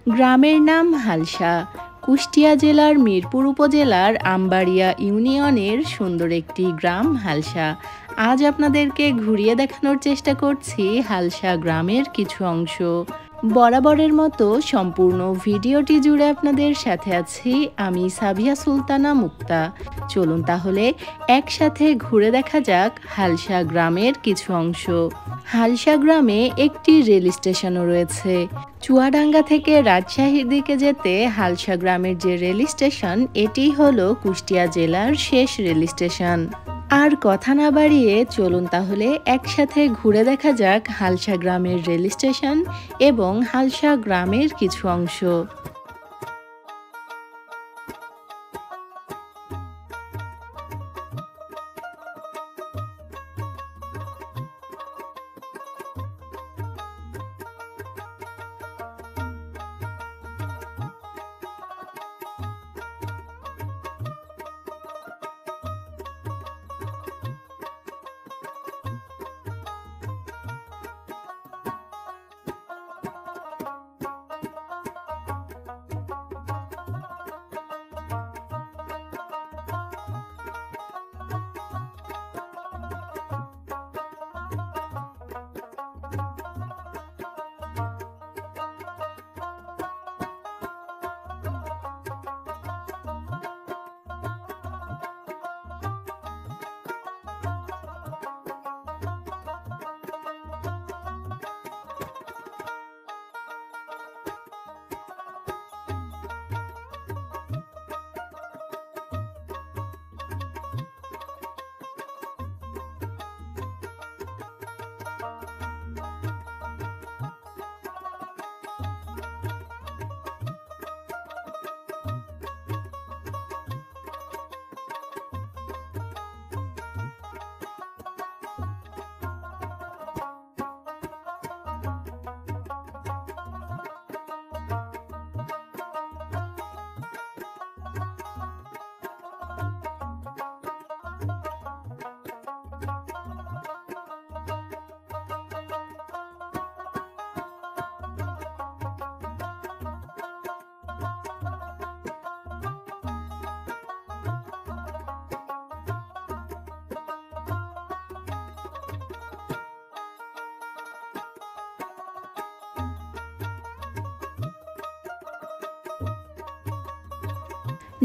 গ্রামের নাম হালসা। কুষ্টিয়া জেলার মিরপুর উপজেলার আমবাড়িয়া ইউনিয়নের সুন্দর একটি গ্রাম হালসা। আজ আপনাদেরকে ঘুরিয়ে দেখানোর চেষ্টা করছি হালসা গ্রামের কিছু অংশ। বরাবরের মতো সম্পূর্ণ ভিডিওটি জুড়ে আপনাদের সাথে আছি আমি সাবিয়া সুলতানা মুক্তা। চলুন তাহলে একসাথে ঘুরে দেখা যাক হালসা গ্রামের কিছু অংশ। হালসা গ্রামে একটি রেল স্টেশনও রয়েছে। চুয়াডাঙ্গা থেকে রাজশাহীর দিকে যেতে হালসা গ্রামের যে রেল স্টেশন, এটি হলো কুষ্টিয়া জেলার শেষ রেল স্টেশন। আর কথা না বাড়িয়ে চলুন তাহলে একসাথে ঘুরে দেখা যাক হালসা গ্রামের রেল স্টেশন এবং হালসা গ্রামের কিছু অংশ।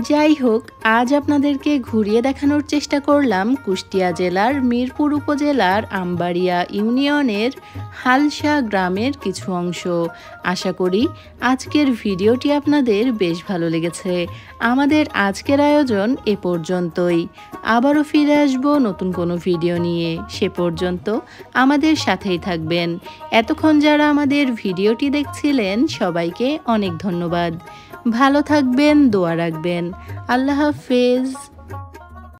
যাই হোক, আজ আপনাদেরকে ঘুরিয়ে দেখানোর চেষ্টা করলাম কুষ্টিয়া জেলার মিরপুর উপজেলার আমবাড়িয়া ইউনিয়নের হালসা গ্রামের কিছু অংশ। আশা করি আজকের ভিডিওটি আপনাদের বেশ ভালো লেগেছে। আমাদের আজকের আয়োজন এ পর্যন্তই। আবারও ফিরে আসব নতুন কোনো ভিডিও নিয়ে। সে পর্যন্ত আমাদের সাথেই থাকবেন। এতক্ষণ যারা আমাদের ভিডিওটি দেখছিলেন সবাইকে অনেক ধন্যবাদ। ভালো থাকবেন, দোয়া রাখবেন। আল্লাহ হাফেজ।